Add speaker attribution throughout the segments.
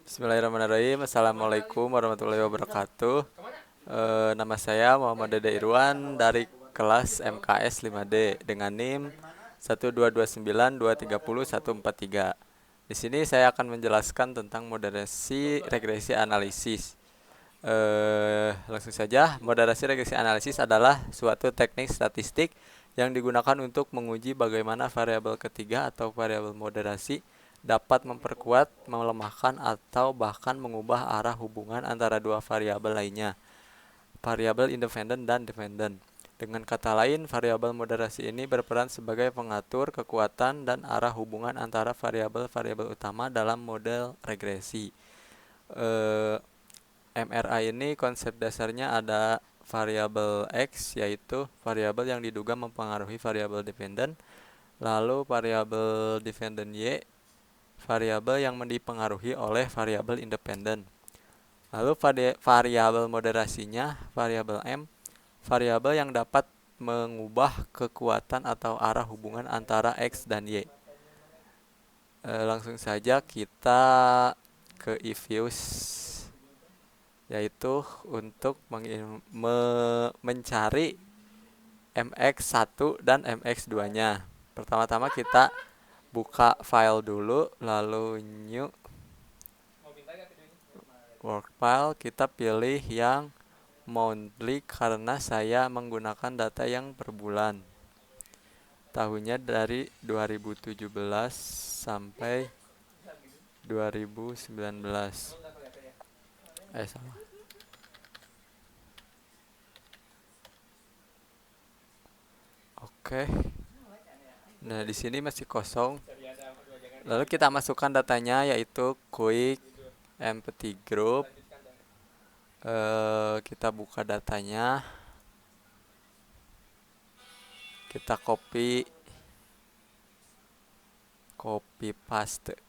Speaker 1: Bismillahirrahmanirrahim. Assalamualaikum warahmatullahi wabarakatuh. Nama saya Muhammad Dede Irwan dari kelas MKS 5D dengan NIM 12292301143. Di sini saya akan menjelaskan tentang moderasi regresi analisis. Langsung saja, moderasi regresi analisis adalah suatu teknik statistik yang digunakan untuk menguji bagaimana variabel ketiga atau variabel moderasi dapat memperkuat, melemahkan, atau bahkan mengubah arah hubungan antara dua variabel lainnya, variabel independen dan dependen. Dengan kata lain, variabel moderasi ini berperan sebagai pengatur kekuatan dan arah hubungan antara variabel-variabel utama dalam model regresi. MRA ini konsep dasarnya ada variabel X, yaitu variabel yang diduga mempengaruhi variabel dependen, lalu variabel dependen Y, variabel yang dipengaruhi oleh variabel independen. Lalu variabel moderasinya, variabel M, variabel yang dapat mengubah kekuatan atau arah hubungan antara X dan Y. Langsung saja kita ke Ifuse, yaitu untuk mencari MX1 dan MX2-nya. Pertama-tama kita buka file dulu, lalu new work file, kita pilih yang monthly karena saya menggunakan data yang per bulan. Tahunnya dari 2017 sampai 2019. Salah. Oke. Nah, di sini masih kosong. Lalu kita masukkan datanya, yaitu quick empty group. Kita buka datanya, kita copy paste.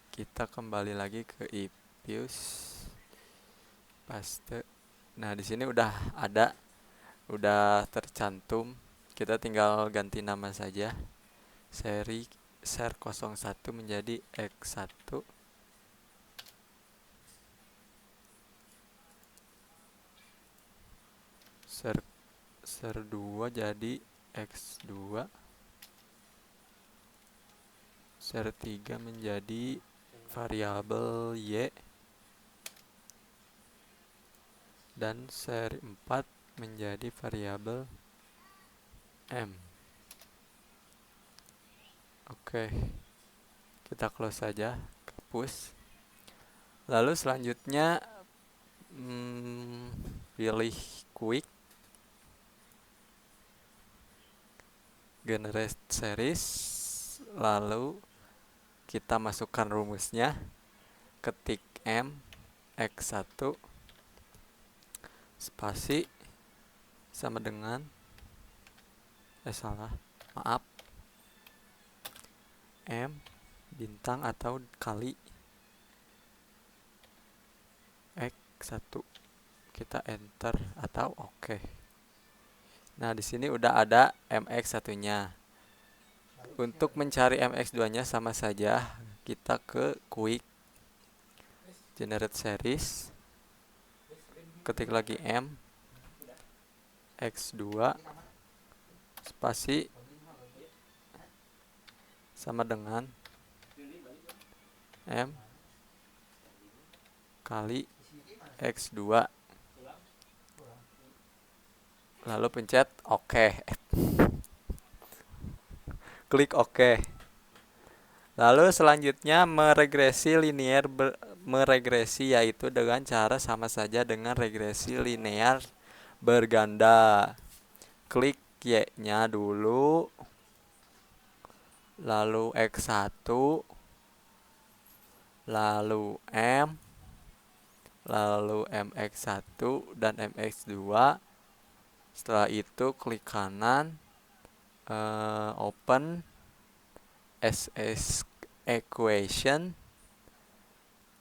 Speaker 1: Kita kembali lagi ke Ifuse, paste. Nah, di sini udah ada, udah tercantum. Kita tinggal ganti nama saja. Seri ser 01 menjadi X1. Ser 2 jadi X2. Ser 3 menjadi variabel Y. Dan seri 4 menjadi variabel M. Oke, kita close saja, hapus. Lalu selanjutnya pilih quick, generate series, lalu kita masukkan rumusnya, ketik M X1 spasi sama dengan M bintang atau kali X1. Kita enter atau oke. Nah, di sini udah ada MX1-nya. Untuk mencari MX2-nya sama saja, kita ke quick, generate series, ketik lagi M X2 spasi sama dengan M kali X2, lalu pencet OK. Klik OK. Lalu selanjutnya meregresi linear, meregresi yaitu dengan cara sama saja dengan regresi linear berganda. Klik Y-nya dulu, lalu X1, lalu M, lalu MX1 dan MX2. Setelah itu klik kanan, open as equation,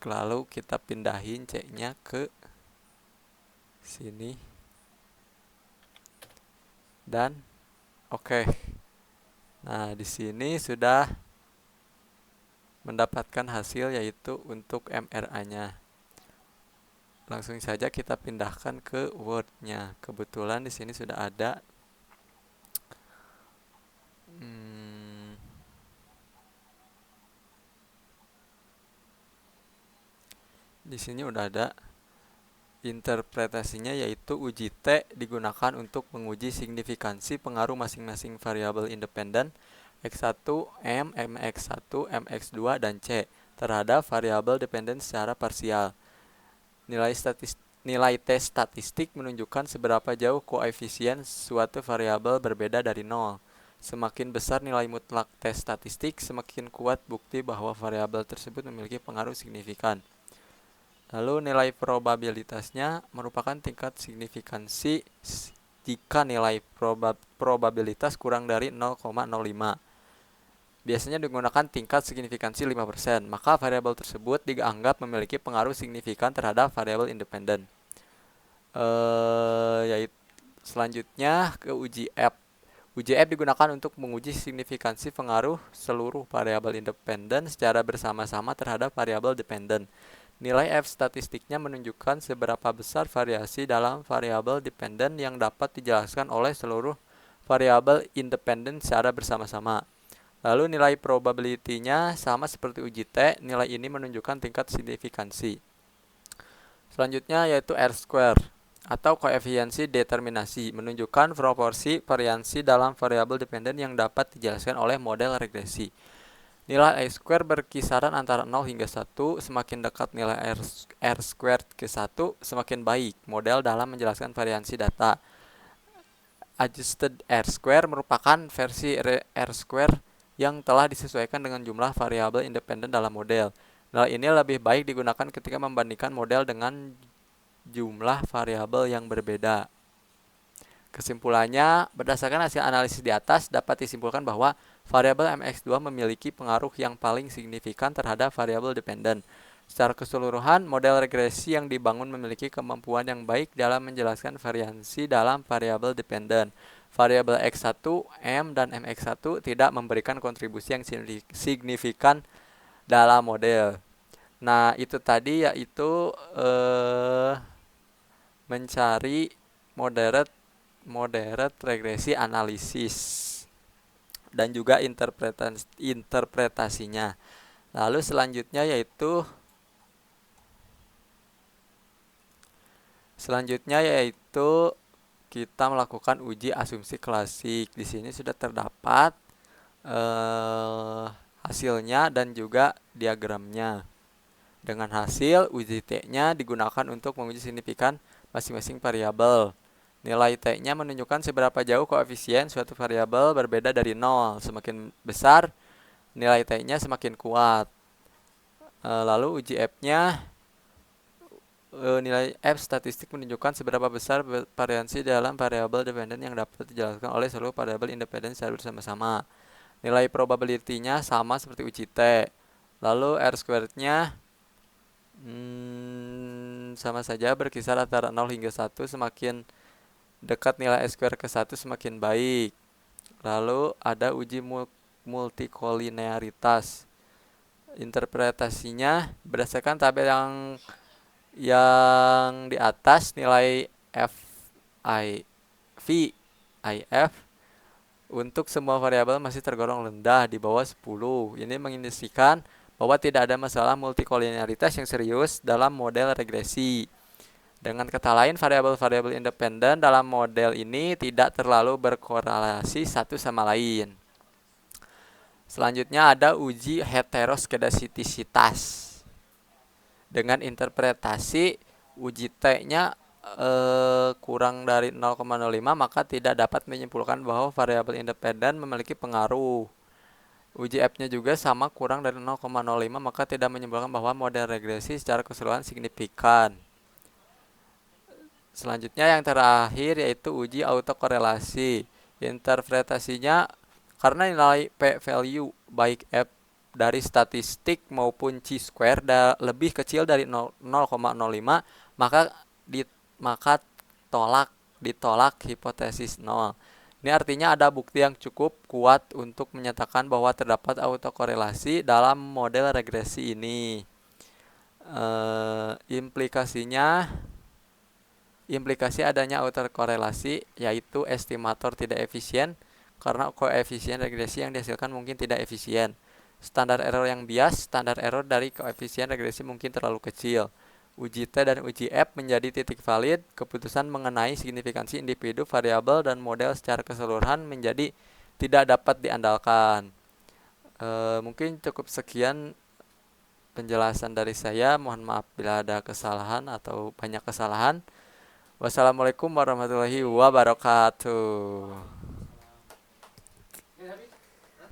Speaker 1: lalu kita pindahin C-nya ke sini dan oke. Nah, di sini sudah mendapatkan hasil yaitu untuk MRA-nya. Langsung saja kita pindahkan ke Word-nya. Kebetulan di sini sudah ada. Di sini udah ada interpretasinya, yaitu uji T digunakan untuk menguji signifikansi pengaruh masing-masing variabel independen X1, M, MX1, MX2, dan C terhadap variabel dependen secara parsial. Nilai T statistik menunjukkan seberapa jauh koefisien suatu variabel berbeda dari 0. Semakin besar nilai mutlak T statistik, semakin kuat bukti bahwa variabel tersebut memiliki pengaruh signifikan. Lalu nilai probabilitasnya merupakan tingkat signifikansi jika nilai probabilitas kurang dari 0,05. Biasanya digunakan tingkat signifikansi 5%, maka variabel tersebut dianggap memiliki pengaruh signifikan terhadap variabel independen. Yaitu selanjutnya ke uji F. Uji F digunakan untuk menguji signifikansi pengaruh seluruh variabel independen secara bersama-sama terhadap variabel dependen. Nilai F statistiknya menunjukkan seberapa besar variasi dalam variabel dependen yang dapat dijelaskan oleh seluruh variabel independen secara bersama-sama. Lalu nilai probability-nya sama seperti uji T, nilai ini menunjukkan tingkat signifikansi. Selanjutnya yaitu R-square atau koefisiensi determinasi, menunjukkan proporsi variasi dalam variabel dependen yang dapat dijelaskan oleh model regresi. Nilai I-square berkisaran antara 0 hingga 1, semakin dekat nilai R-square ke 1, semakin baik model dalam menjelaskan variasi data. Adjusted R-square merupakan versi R-square yang telah disesuaikan dengan jumlah variabel independen dalam model. Nilai ini lebih baik digunakan ketika membandingkan model dengan jumlah variabel yang berbeda. Kesimpulannya, berdasarkan hasil analisis di atas, dapat disimpulkan bahwa variabel MX2 memiliki pengaruh yang paling signifikan terhadap variabel dependen. Secara keseluruhan, model regresi yang dibangun memiliki kemampuan yang baik dalam menjelaskan variasi dalam variabel dependen. Variabel X1, M, dan MX1 tidak memberikan kontribusi yang signifikan dalam model. Nah, itu tadi yaitu mencari moderate regresi analisis dan juga interpretasinya. Lalu selanjutnya yaitu kita melakukan uji asumsi klasik. Di sini sudah terdapat hasilnya dan juga diagramnya. Dengan hasil, uji T-nya digunakan untuk menguji signifikan masing-masing variabel. Nilai T-nya menunjukkan seberapa jauh koefisien suatu variabel berbeda dari 0. Semakin besar, nilai T-nya semakin kuat. Lalu uji F-nya, nilai F statistik menunjukkan seberapa besar variasi dalam variabel dependen yang dapat dijelaskan oleh seluruh variabel independen secara bersama-sama. Nilai probability-nya sama seperti uji T. Lalu R-squared-nya sama saja, berkisar antara 0 hingga 1, semakin dekat nilai S-square ke 1 semakin baik. Lalu ada uji multikolinearitas. Interpretasinya berdasarkan tabel yang di atas, nilai VIF untuk semua variabel masih tergolong rendah di bawah 10. Ini mengindikasikan bahwa tidak ada masalah multikolinearitas yang serius dalam model regresi. Dengan kata lain, variabel-variabel independen dalam model ini tidak terlalu berkorelasi satu sama lain. Selanjutnya ada uji heteroskedasitisitas. Dengan interpretasi uji T-nya kurang dari 0,05, maka tidak dapat menyimpulkan bahwa variabel independen memiliki pengaruh. Uji F-nya juga sama, kurang dari 0,05, maka tidak menyimpulkan bahwa model regresi secara keseluruhan signifikan. Selanjutnya yang terakhir yaitu uji autokorelasi. Interpretasinya, karena nilai p-value baik F dari statistik maupun chi-square lebih kecil dari 0,05, maka ditolak hipotesis 0. Ini artinya ada bukti yang cukup kuat untuk menyatakan bahwa terdapat autokorelasi dalam model regresi ini. Implikasinya, implikasi adanya autokorelasi yaitu estimator tidak efisien karena koefisien regresi yang dihasilkan mungkin tidak efisien. Standar error yang bias, standar error dari koefisien regresi mungkin terlalu kecil. Uji T dan uji F menjadi titik valid. Keputusan mengenai signifikansi individu, variabel, dan model secara keseluruhan menjadi tidak dapat diandalkan. Mungkin cukup sekian penjelasan dari saya. Mohon maaf bila ada kesalahan atau banyak kesalahan. Wassalamualaikum warahmatullahi wabarakatuh.